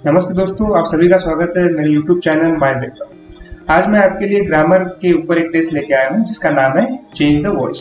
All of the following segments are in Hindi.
नमस्ते दोस्तों, आप सभी का स्वागत है मेरे YouTube चैनल माइंड वेक्टर। आज मैं आपके लिए ग्रामर के ऊपर एक टेस्ट लेके आया हूँ जिसका नाम है चेंज द वॉइस।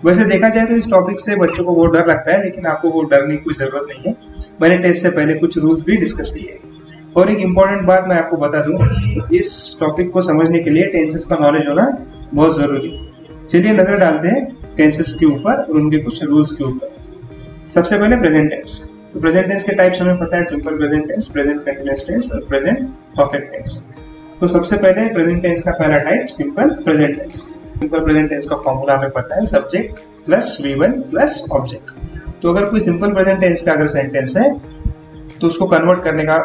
वैसे देखा जाए तो इस टॉपिक से बच्चों को बहुत डर लगता है, लेकिन आपको वो डरने की कोई जरूरत नहीं है। मैंने टेस्ट से पहले कुछ रूल्स भी डिस्कस किए और एक इम्पॉर्टेंट बात मैं आपको बता दूं कि इस टॉपिक को समझने के लिए टेंसेस का नॉलेज होना बहुत जरूरी है। चलिए नजर डालते हैं टेंसेस के ऊपर और उनके कुछ रूल्स के ऊपर। सबसे पहले प्रेजेंट टेंस। तो प्रेजेंट टेंस के टाइप्स हमें पता है, simple present tense, present continuous tense और प्रेजेंट परफेक्ट टेंस। तो सबसे पहले प्रेजेंट टेंस का पहला type simple present tense. Simple present tense का फॉर्मूला हमें पता है, subject plus V1 plus object. तो अगर कोई सिंपल प्रेजेंट टेंस का अगर सेंटेंस है तो उसको कन्वर्ट करने का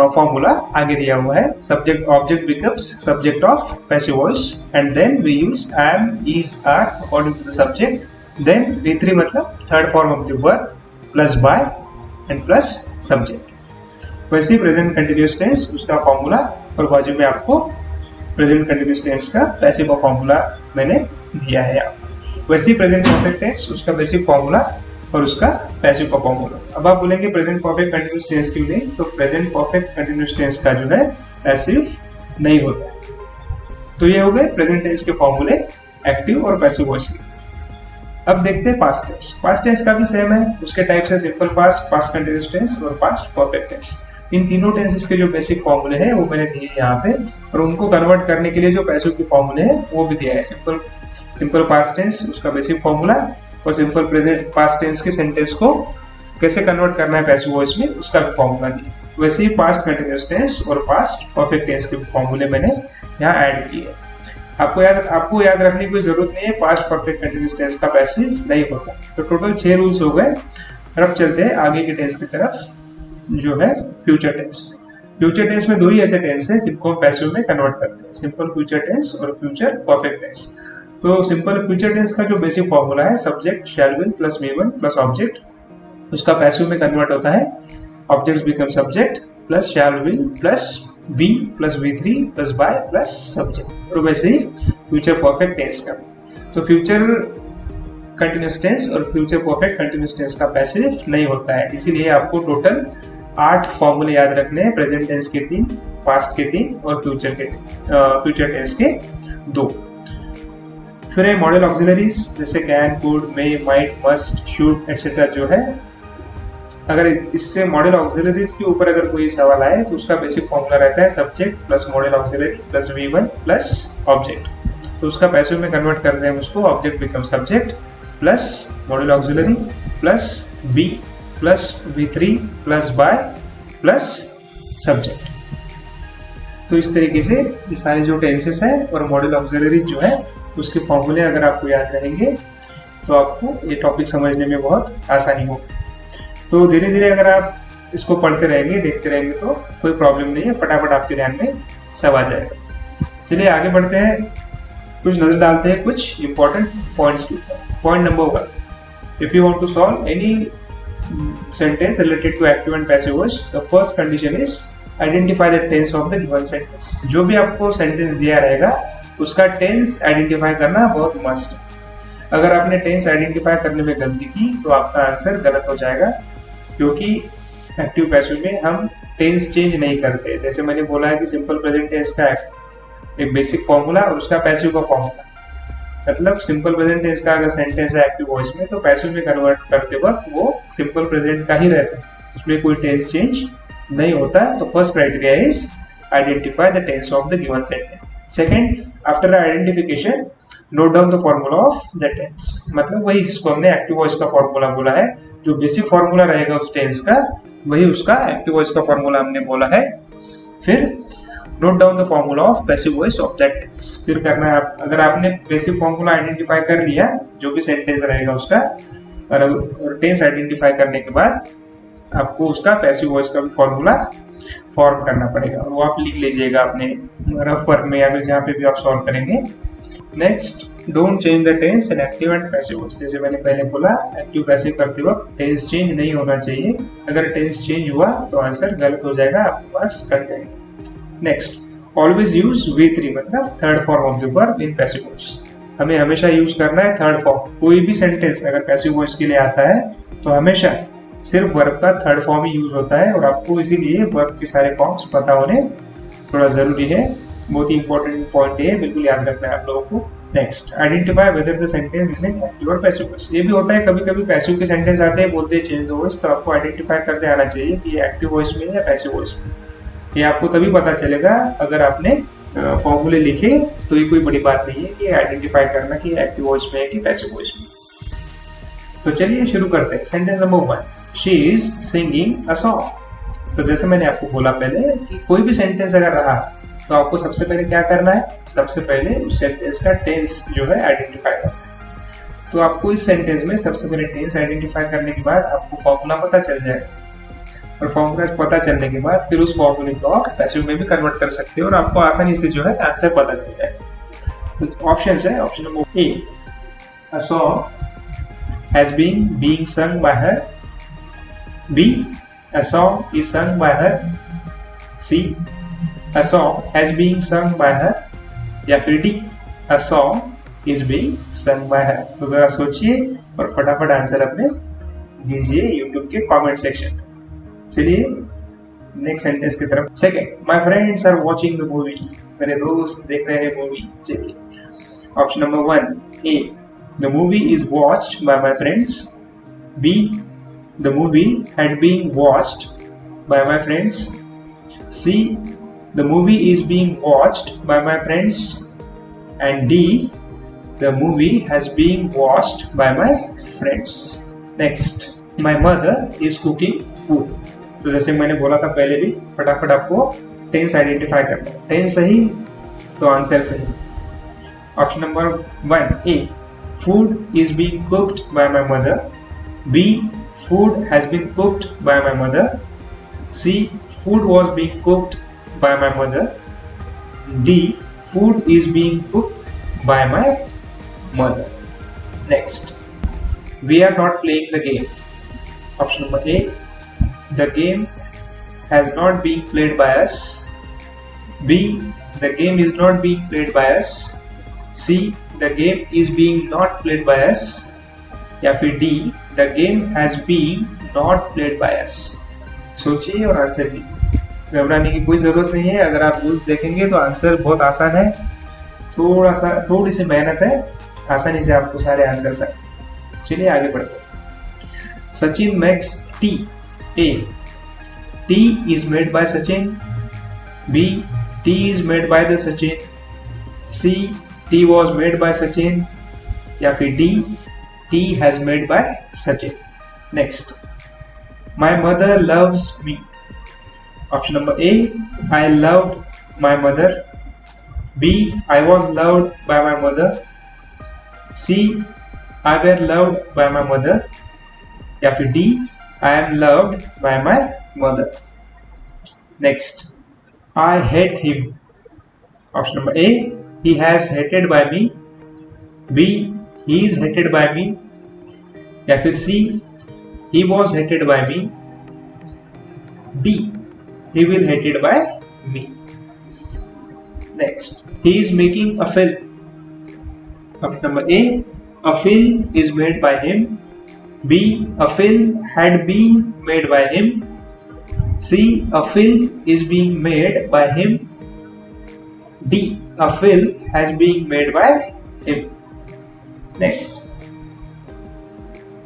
फॉर्मूला आगे दिया हुआ है। Subject object becomes subject of passive voice and then we use am, is, are according to the subject. Then V3 मतलब third form of the verb plus by and plus subject. वैसे ही प्रेजेंट कंटिन्यूअस टेंस उसका फॉर्मूला और बाजू में आपको प्रेजेंट कंटिन्यूअस टेंस का पैसिव का फॉर्मूला मैंने दिया है आपको। वैसे ही प्रेजेंट परफेक्ट टेंस उसका बेसिक फॉर्मूला और उसका पैसिव का फॉर्मूला। अब आप बोलेंगे प्रेजेंट परफेक्ट कंटिन्यूअस टेंस क्यों नहीं? तो प्रेजेंट परफेक्ट कंटिन्यूअस टेंस का जो है पैसिव नहीं होता है। तो ये हो गए प्रेजेंट टेंस के फॉर्मूले एक्टिव और पैसिव वॉइस के। अब देखते हैं पास्ट टेंस। पास्ट टेंस का भी सेम है, उसके टाइप्स है simple past, past continuous tense और पास्ट परफेक्ट टेंस। इन तीनों टेंसेस के जो बेसिक फॉर्मूले हैं वो मैंने दिए यहाँ पे, और उनको कन्वर्ट करने के लिए जो पैसिव के फॉर्मूले हैं वो भी दिया है। सिंपल पास्ट टेंस उसका बेसिक फॉर्मूला और सिंपल प्रेजेंट पास्ट टेंस के सेंटेंस को कैसे कन्वर्ट करना है पैसिव वॉइस में उसका भी फॉर्मूला दिया। वैसे ही पास्ट कंटीन्यूअस टेंस और पास्ट परफेक्ट टेंस के फॉर्मूले मैंने यहाँ ऐड किए। आपको याद रखने की कोई जरूरत नहीं है, पास्ट परफेक्ट कंटीन्यूअस टेंस का पैसिव नहीं होता। तो टोटल 6 रूल्स हो गए। अब चलते हैं आगे के टेंस की तरफ, जो है फ्यूचर टेंस। फ्यूचर टेंस में दो ही ऐसे टेंस है जिनको हम पैसिव में कन्वर्ट करते हैं, सिंपल फ्यूचर टेंस और फ्यूचर परफेक्ट टेंस। तो सिंपल फ्यूचर टेंस का जो बेसिक फॉर्मूला है subject shell will plus V1 plus object, उसका पैसिव में कन्वर्ट होता है objects become subject plus shell will plus B plus V3 plus by plus subject. और वैसे ही फ्यूचर परफेक्ट टेंस का, तो फ्यूचर कंटीन्यूअस टेंस और फ्यूचर परफेक्ट कंटीन्यूअस टेंस का पैसिव नहीं होता है। इसीलिए आपको टोटल 8 फॉर्मूले याद रखने हैं, प्रेजेंट टेंस के 3, पास्ट के 3 और फ्यूचर टेंस के 2। फिर है मॉडल ऑक्सिलरीज जैसे can, could, may, might, must, should etcetera जो है। अगर इससे मॉडल ऑक्सिलरीज के ऊपर अगर कोई सवाल आए तो उसका बेसिक फॉर्मूला रहता है subject plus model auxiliary plus V1 plus object. तो उसका पैसिव में कन्वर्ट करते हैं उसको, object become subject plus model auxiliary plus B plus V3 plus by plus subject. तो इस तरीके से ये सारे जो टेंसेस है और मॉडल ऑक्सिलरीज जो है उसके फॉर्मूले अगर आपको याद रहेंगे तो आपको ये टॉपिक समझने में बहुत आसानी होगी। तो धीरे धीरे अगर आप इसको पढ़ते रहेंगे, देखते रहेंगे तो कोई प्रॉब्लम नहीं है, फटाफट आपके ध्यान में सब आ जाएगा। चलिए आगे बढ़ते हैं, कुछ नजर डालते हैं कुछ इंपॉर्टेंट पॉइंट्स के ऊपर। Point number 1, if you want to solve any sentence related to active and passive voice, the first condition is identify the tense of the given sentence. जो भी आपको सेंटेंस दिया रहेगा उसका टेंस आइडेंटिफाई करना बहुत मस्ट है। अगर आपने टेंस आइडेंटिफाई करने में गलती की तो आपका आंसर गलत हो जाएगा, क्योंकि एक्टिव पैसिव में हम टेंस चेंज नहीं करते। जैसे मैंने बोला है कि सिंपल प्रेजेंट टेंस का एक बेसिक फॉर्मूला और उसका पैसिव का फॉर्मूला, मतलब सिंपल प्रेजेंट टेंस का अगर सेंटेंस है एक्टिव वॉइस में तो पैसिव में कन्वर्ट करते वक्त वो सिंपल प्रेजेंट का ही रहता है, उसमें कोई टेंस चेंज नहीं होता। तो first criteria is identify the tense of the given sentence. Second, after identification note down the formula of the tense, मतलब वही जिसको हमने एक्टिव वॉइस का फॉर्मूला बोला है, जो बेसिक फॉर्मूला रहेगा उस टेंस का वही उसका एक्टिव वॉइस का फॉर्मूला हमने बोला है। फिर note down the formula of passive voice of that tense. फिर करना है अगर आपने बेसिक फॉर्मूला आइडेंटिफाई कर लिया जो भी सेंटेंस रहेगा उसका, और टेंस आइडेंटिफाई करने के बाद आपको उसका पैसिव वॉइस का भी फॉर्मूला फॉर्म करना पड़ेगा, और वो आप लिख लीजिएगा अपने रफ वर्क में या फिर जहाँ पे भी आप सॉल्व करेंगे। Next, don't change the tense in active and passive voice. जैसे मैंने पहले बोला, एक्टिव पैसिव करते वक्त टेंस चेंज नहीं होना चाहिए। अगर टेंस चेंज हुआ तो आंसर गलत हो जाएगा, आपके पास कट जाएगा। नेक्स्ट, ऑलवेज यूज V3 मतलब third form of the verb in passive voice. हमें हमेशा यूज करना है थर्ड फॉर्म। कोई भी सेंटेंस अगर पैसिव वॉइस के लिए आता है तो हमेशा सिर्फ वर्ब का थर्ड फॉर्म ही यूज होता है और आपको इसीलिए वर्ब के सारे फॉर्म्स पता होने थोड़ा जरूरी है। बहुत ही इंपॉर्टेंट पॉइंट है, बिल्कुल याद रखना है आप लोगों को। Next, identify whether the sentence is in active और पैसिव वॉइस। ये भी होता है कभी कभी पैसिव के सेंटेंस आते हैं, बोलते हैं चेंज द वॉइस, तो आपको आइडेंटिफाई करते आना चाहिए कि ये एक्टिव वॉइस में या पैसिव वॉइस में। ये आपको तभी पता चलेगा अगर आपने फॉर्मूले लिखे, तो ये कोई बड़ी बात नहीं है कि आइडेंटिफाई करना कि एक्टिव वॉइस में है कि पैसिव वॉइस में। तो चलिए शुरू करते हैं। Sentence number 1, she is singing a song. तो जैसे मैंने आपको बोला पहले कि कोई भी सेंटेंस अगर रहा तो आपको सबसे पहले क्या करना है, सबसे पहले उस सेंटेंस का टेंस जो है आइडेंटिफाई करना है। तो आपको इस सेंटेंस में सबसे पहले टेंस आइडेंटिफाई करने के बाद आपको फॉर्मूला पता चल जाएगा और फॉर्मूला पता चलने के बाद फिर उस फॉर्मूले को आप पैसिव में भी कन्वर्ट कर सकते हो और आपको आसानी से जो है आंसर पता चल जाएगा। तो ऑप्शन है, option number A, a song has been being सung by her, B, a song is sung by her, C, a song has been sung by her, या फिर D, a song is being sung by her। तो जरा सोचिए और फटाफट आंसर अपने दीजिए YouTube के कमेंट सेक्शन में। चलिए नेक्स्ट सेंटेंस की तरफ। Second, my friends are watching the movie. मेरे दोस्त देख रहे हैं मूवी। चलिए option number 1, A, the movie is watched by my friends, B, the movie had been watched by my friends, C, the movie is being watched by my friends, and D, the movie has been watched by my friends। Next, my mother is cooking food। तो जैसे मैंने बोला था पहले भी, फटाफट आपको टेंस आइडेंटिफाई करना है। टेंस सही तो आंसर सही। Option number 1, A, food is being cooked by my mother, B, food has been cooked by my mother, C, food was being cooked by my mother, D, food is being cooked by my mother। Next, we are not playing the game। Option number A, the game has not been played by us, B, the game is not being played by us, C, the game is being not played by us, या फिर D, the game has been not played by us। सोचिए और आंसर कीजिए। घबराने की कोई जरूरत नहीं है, अगर आप रूल्स देखेंगे तो आंसर बहुत आसान है। थोड़ी सी मेहनत है, आसानी से आपको सारे आंसर आए। चलिए आगे बढ़ते हैं। Sachin makes tea. A, tea is made by Sachin, B, tea is made by the Sachin, C, tea was made by Sachin, या फिर D, tea has made by Sachin. Next, my mother loves me. Option number A, I loved my mother, B, I was loved by my mother, C, I were loved by my mother, या फिर D, I am loved by my mother। Next, I hate him। Option number A, he has hated by me, B, he is hated by me, या फिर C, he was hated by me, D, he will hated by me। Next, he is making a film। Option number A, a film is made by him, B, a film had been made by him, C, a film is being made by him, D, a film has been made by him। Next,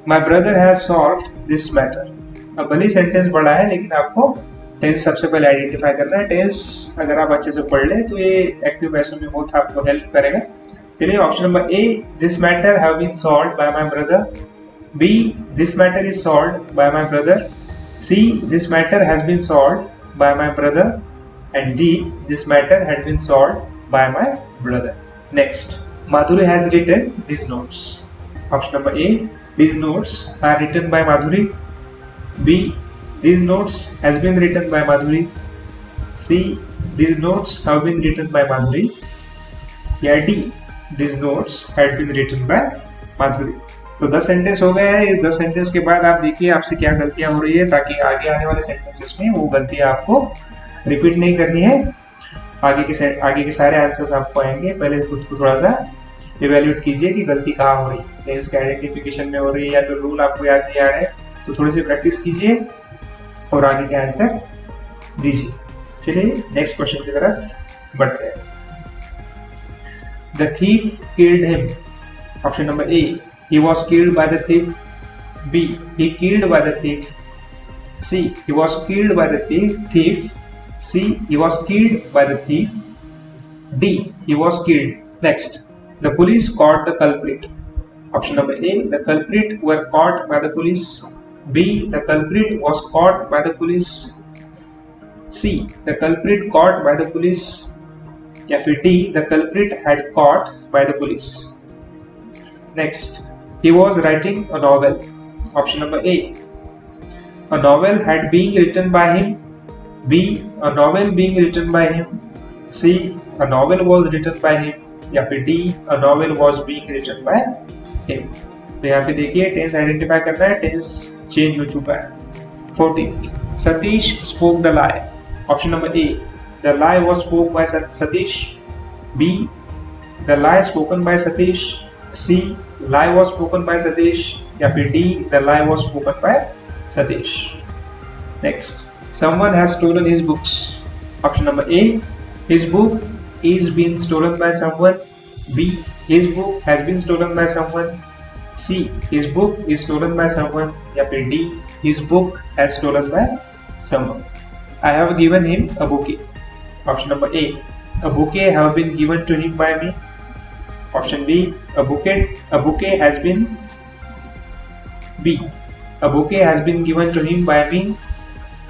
my brother has solved this matter। अब भले सेंटेंस बड़ा है लेकिन आपको टेंस सबसे पहले आइडेंटिफाई करना है। टेंस अगर आप अच्छे से पढ़ ले तो ये एक्टिव पैसिव में बहुत आपको हेल्प करेगा। चलिए option number A, this matter have been solved by my brother, B, this matter is solved by my brother, C, this matter has been solved by my brother, and D, this matter had been solved by my brother. Next, Madhuri has written this notes. Option number A, this notes are written by Madhuri, B, these notes has been written by Madhuri, C, these notes have been written by Madhuri, या D, these notes had been written by Madhuri। तो 10 सेंटेंस हो गए हैं। इस 10 सेंटेंस के बाद आप देखिए आपसे क्या गलतियां हो रही है, ताकि आगे आने वाले सेंटेंसेस में वो गलतियां आपको रिपीट नहीं करनी है। आगे के सारे आंसर्स आपको आएंगे। पहले खुद को थोड़ा सा इवेल्युएट कीजिए कि गलती कहाँ हो रही है, टेंस के आइडेंटिफिकेशन में हो रही है या फिर रूल आपको याद नहीं आ रहे हैं, तो थोड़ी सी प्रैक्टिस कीजिए और आगे का आंसर दीजिए। चलिए नेक्स्ट क्वेश्चन की तरफ बढ़ते हैं। The thief killed him. Option number A, he was killed by the thief. B, he killed by the thief. C, he was killed by the thief. C, he was killed by the thief. D, he was killed. Next, the police caught the culprit. Option number A, the culprit were caught by the police. B, the culprit was caught by the police. C, the culprit caught by the police. या फिर D, the culprit had caught by the police. Next, he was writing a novel. Option number A, a novel had been written by him. B, a novel being written by him. C, a novel was written by him. या फिर D, a novel was being written by him. तो यहाँ पे देखिए टेंस आइडेंटिफाई करना है, टेंस चेंज हो चुका है। 14th, Satish spoke the lie. Option number A, the lie was spoke by Satish. B, the lie spoken by Satish. C, lie was spoken by Satish. या फिर D, the lie was spoken by Satish. Next, someone has stolen his books. Option number A, his book is being stolen by someone. B, his book has been stolen by someone. C, his book is stolen by someone. या फिर D, his book has stolen by someone. I have given him a bouquet. Option number A, a bouquet have been given to him by me. Option B, a bouquet has been. B, a bouquet has been given to him by me.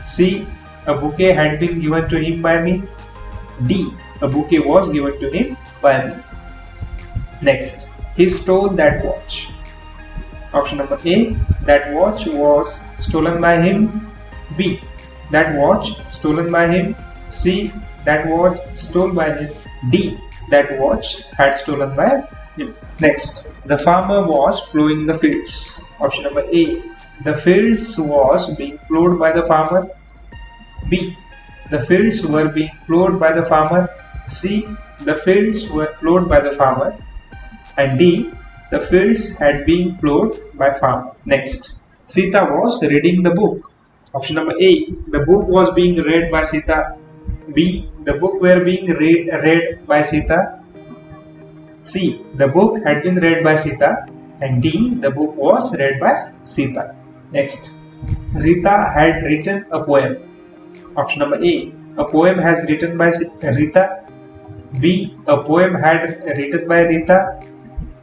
C, a bouquet had been given to him by me. D, a bouquet was given to him by me. Next, he stole that watch. Option number A, that watch was stolen by him. B, that watch stolen by him. C, that watch stolen by him. D, that watch had stolen by him. Next, the farmer was plowing the fields. Option number A, the fields was being plowed by the farmer. B, the fields were being plowed by the farmer. C, the fields were plowed by the farmer. And D, the fields had been plowed by farmer. Next, Sita was reading the book. Option number A, the book was being read by Sita. B, the book were being read by Sita. C, the book had been read by Sita. And D, the book was read by Sita. Next, Rita had written a poem. Option number A, a poem has written by Rita. B, a poem had written by Rita.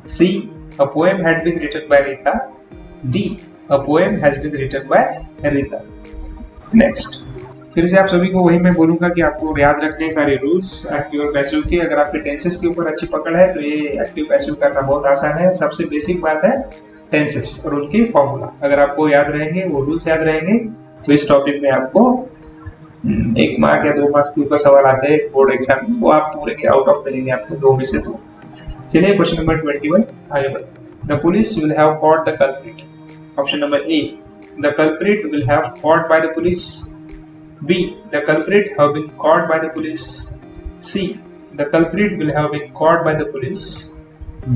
C, a poem had been written by Rita. D, a poem has been written by Rita. Next, फिर से आप सभी को वही मैं बोलूंगा कि आपको याद रखने सारे रूल्स एक्टिव और पैसिव के। अगर आपके टेंसेस के ऊपर अच्छी पकड़ है तो ये एक्टिव पैसिव करना बहुत आसान है। सबसे बेसिक बात है टेंसेस और उनके फॉर्मूला। अगर आपको याद रहेंगे, वो रूल्स याद रहेंगे, तो इस टॉपिक में आपको 1 मार्क या 2 मार्क्स के ऊपर सवाल आते हैं बोर्ड एग्जाम में, वो आप पूरे के आउट ऑफ मिलेंगे आपको 2 में से 2। चलिए क्वेश्चन नंबर 21 आगे बढ़ते हैं। The police will have caught the culprit. Option number A, the culprit will have caught by the police. B, the culprit have been caught by the police. C, the culprit will have been caught by the police.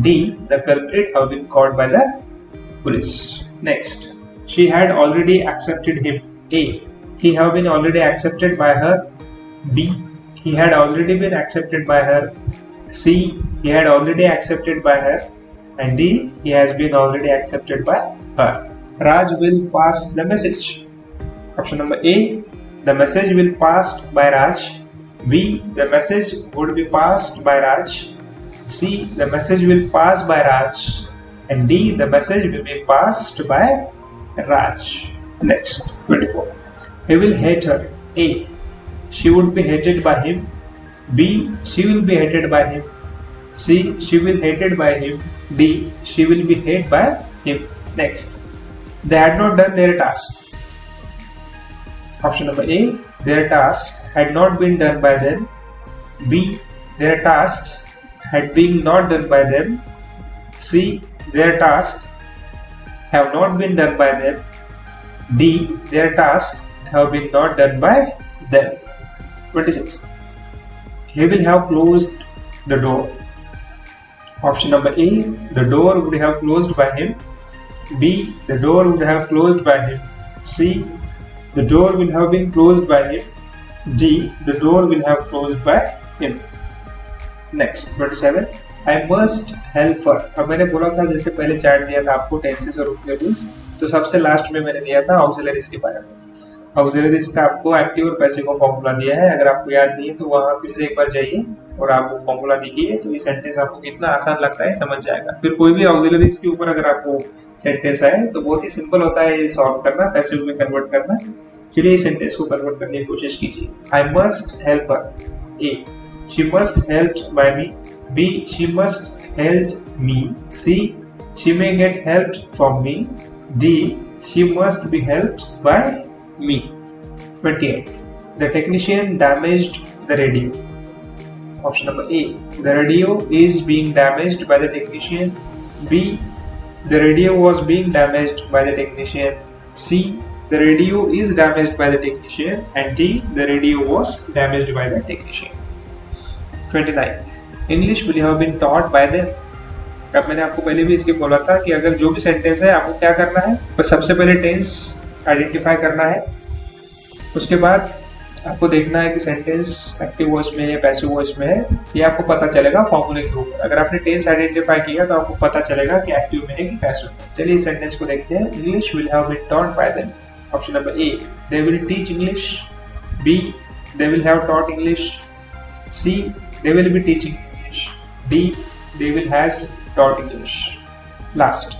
D, the culprit have been caught by the police. Next, she had already accepted him. A, he have been already accepted by her. B, he had already been accepted by her. C, he had already accepted by her. And D, he has been already accepted by her. Raj will pass the message. Option number A, the message will pass by Raj. B, the message would be passed by Raj. C, the message will pass by Raj. And D, the message will be passed by Raj. Next, 24. He will hate her. A, she would be hated by him. B, she will be hated by him. C, she will hated by him. D, she will be hated by him. Next, they had not done their task. Option number A, their tasks had not been done by them. B, their tasks had been not done by them. C, their tasks have not been done by them. D, their tasks have been not done by them. 26. He will have closed the door. Option number A, the door would have closed by him. B, the door would have closed by him. C. The door will have been closed by him. D. The door will have closed by him. Next 27. I must help her. अब मैंने बोला था जैसे पहले चार्ट दिया था आपको टेंसेस और ऑक्सिलरीज, तो सबसे लास्ट में मैंने दिया था ऑक्सिलरीज के बारे में। ऑक्सिलरीज का आपको एक्टिव और पैसिव का फॉर्मूला दिया है। अगर आपको याद नहीं है तो वहां फिर से एक बार जाइए और आप वो फॉर्मूला देखिए, तो ये सेंटेंस आपको कितना आसान लगता है समझ जाएगा। फिर कोई भी ऑक्सिलरीज के ऊपर अगर आपको सेंटेंस आए तो बहुत ही सिंपल होता है ये सॉल्व करना, पैसिव में कन्वर्ट करना। चलिए इस सेंटेंस को कन्वर्ट करने की कोशिश कीजिए। I must help her. A, she must help by me. B, she must help me. C, she may get help from me. D, she must be help by me. 28. The technician damaged the radio. Option number A. The radio is being damaged by the technician. B. The radio was being damaged by the technician. C. The radio is damaged by the technician. And D. The radio was damaged by the technician. 29. English will have been taught by them. अब मैंने आपको पहले भी इसके बोला था कि अगर जो भी सेंटेंस है आपको क्या करना है, बस सबसे पहले टेंस आइडेंटिफाई करना है। उसके बाद आपको देखना है कि सेंटेंस एक्टिव वॉइस में है या पैसिव वॉइस में है, ये आपको पता चलेगा फॉर्मूले के ऊपर। अगर आपने टेंस आइडेंटिफाई किया तो आपको पता चलेगा कि एक्टिव में है कि पैसिव में। चलिए इस सेंटेंस को देखते हैं। English will have been taught by them. Option number A, they will teach English. B, they will have taught English. C, they will be teaching English. D, they will has taught English. Last,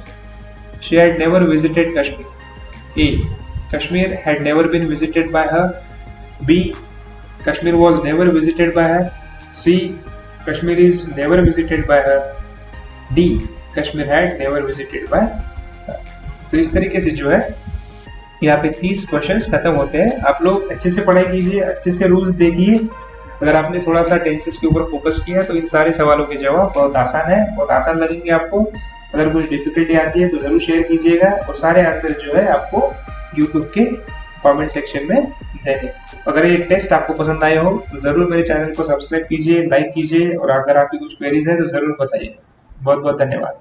she had never visited Kashmir. A, Kashmir had never been visited by her. B. Kashmir was never visited by her. C. Kashmir is never visited by her. D. Kashmir had never visited by her. तो इस तरीके से जो है यहाँ पे 30 क्वेश्चंस खत्म होते हैं। आप लोग अच्छे से पढ़ाई कीजिए, अच्छे से रूल्स देखिए। अगर आपने थोड़ा सा टेंसेस के ऊपर फोकस किया तो इन सारे सवालों के जवाब बहुत आसान है, बहुत आसान लगेंगे आपको। अगर कुछ डिफिकल्टी आती है तो जरूर शेयर कीजिएगा और सारे आंसर जो है आपको YouTube के कमेंट सेक्शन में देंगे। अगर ये टेस्ट आपको पसंद आए हो तो जरूर मेरे चैनल को सब्सक्राइब कीजिए, लाइक कीजिए और अगर आपकी कुछ क्वेरीज है तो जरूर बताइए। बहुत बहुत धन्यवाद।